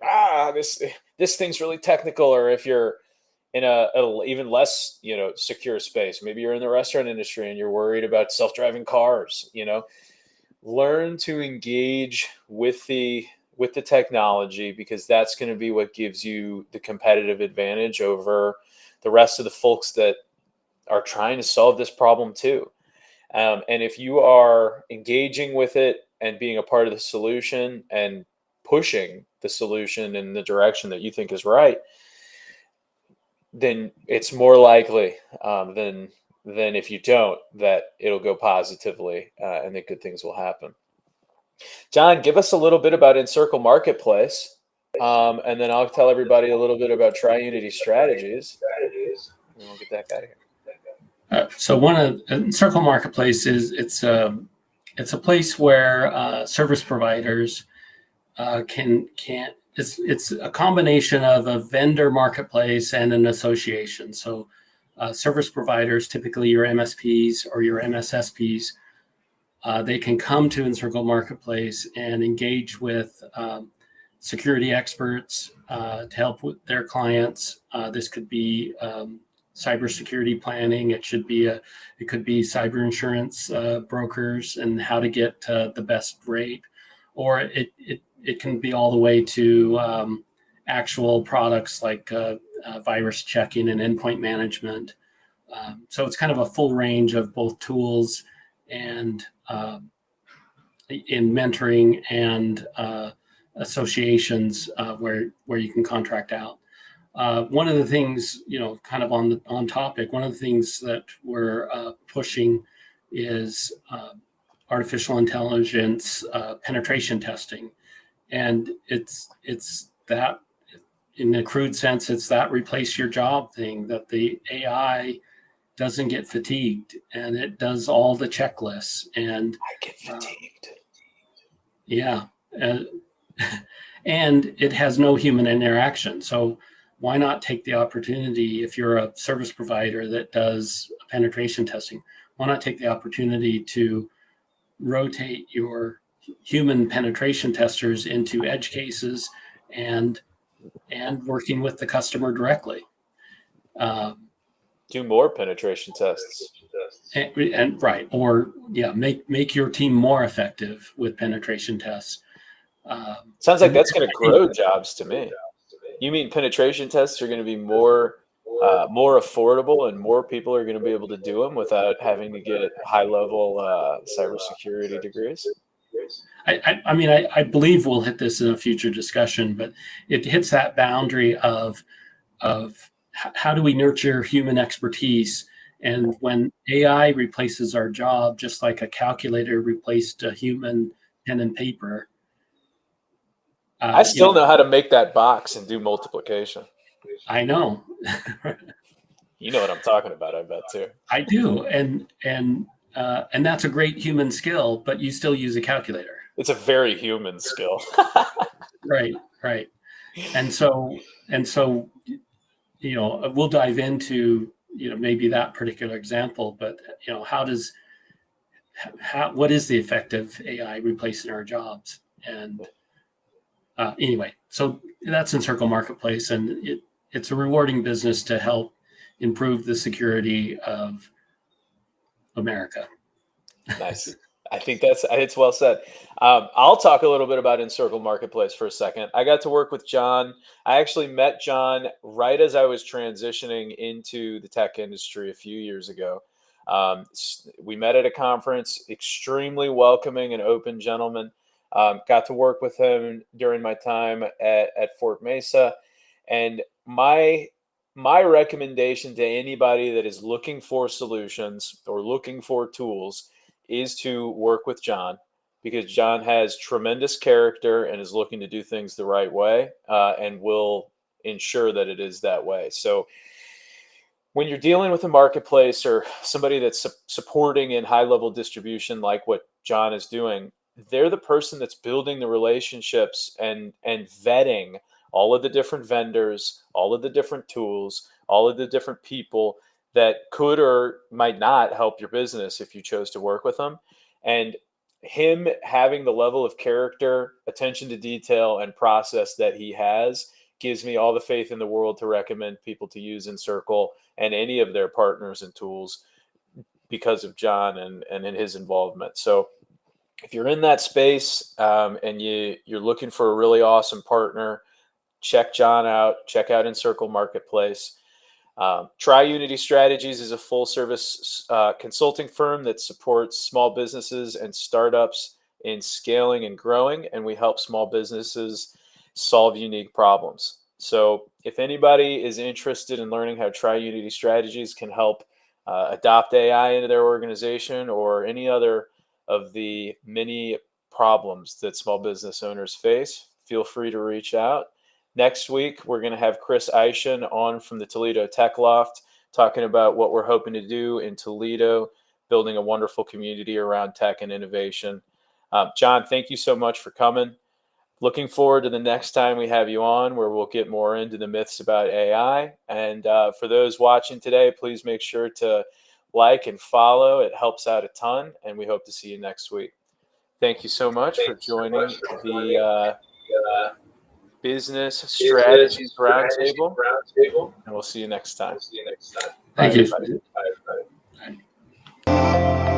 this thing's really technical, or if you're in a even less, secure space, maybe you're in the restaurant industry and you're worried about self-driving cars, learn to engage with the technology, because that's going to be what gives you the competitive advantage over the rest of the folks that are trying to solve this problem too. And if you are engaging with it and being a part of the solution and pushing the solution in the direction that you think is right, then it's more likely than if you don't, that it'll go positively and that good things will happen. John, give us a little bit about Encircle Marketplace, and then I'll tell everybody a little bit about TriUnity Strategies, and we'll get that guy here. So one of Encircle Marketplace it's a place where service providers it's a combination of a vendor marketplace and an association. So service providers, typically your MSPs or your MSSPs, they can come to Encircle Marketplace and engage with security experts to help with their clients. This could be cybersecurity planning. It could be cyber insurance brokers and how to get the best rate, or it can be all the way to actual products like virus checking and endpoint management. So it's kind of a full range of both tools and in mentoring and associations where you can contract out. One of the things, kind of on topic, one of the things that we're pushing is artificial intelligence penetration testing, and it's that, in a crude sense, it's that replace your job thing, that the AI doesn't get fatigued and it does all the checklists. And I get fatigued. Yeah, and it has no human interaction. So why not take the opportunity, if you're a service provider that does penetration testing, why not take the opportunity to rotate your human penetration testers into edge cases and working with the customer directly. Do more penetration tests. And right, or make your team more effective with penetration tests. Sounds like that's going to grow jobs to me. You mean penetration tests are going to be more affordable, and more people are going to be able to do them without having to get high-level cybersecurity degrees? I believe we'll hit this in a future discussion, but it hits that boundary of how do we nurture human expertise? And when AI replaces our job, just like a calculator replaced a human pen and paper. I still know how to make that box and do multiplication. I know. You know what I'm talking about, I bet too. I do, and that's a great human skill, but you still use a calculator. It's a very human skill. Right. And so we'll dive into maybe that particular example, but what is the effect of AI replacing our jobs? And anyway, so that's in Circle Marketplace, and it's a rewarding business to help improve the security of America. Nice. I think it's well said. I'll talk a little bit about Encircle Marketplace for a second. I got to work with John. I actually met John right as I was transitioning into the tech industry a few years ago. We met at a conference, extremely welcoming and open gentleman. Got to work with him during my time at Fort Mesa. And my recommendation to anybody that is looking for solutions or looking for tools is to work with John, because John has tremendous character and is looking to do things the right way, and will ensure that it is that way. So when you're dealing with a marketplace or somebody that's supporting in high-level distribution like what John is doing, they're the person that's building the relationships and vetting all of the different vendors, all of the different tools, all of the different people that could or might not help your business if you chose to work with them. And him having the level of character, attention to detail, and process that he has gives me all the faith in the world to recommend people to use Encircle and any of their partners and tools because of John and in his involvement. So if you're in that space and you're looking for a really awesome partner, check John out. Check out Encircle Marketplace. TriUnity Strategies is a full-service consulting firm that supports small businesses and startups in scaling and growing, and we help small businesses solve unique problems. So if anybody is interested in learning how TriUnity Strategies can help adopt AI into their organization or any other of the many problems that small business owners face, feel free to reach out. Next week, we're going to have Chris Eischen on from the Toledo Tech Loft, talking about what we're hoping to do in Toledo, building a wonderful community around tech and innovation. John, thank you so much for coming. Looking forward to the next time we have you on, where we'll get more into the myths about AI. And for those watching today, please make sure to like and follow. It helps out a ton, and we hope to see you next week. Thank you so much for joining the Business Strategies Roundtable, and we'll see you next time. Thank you. Bye, everybody.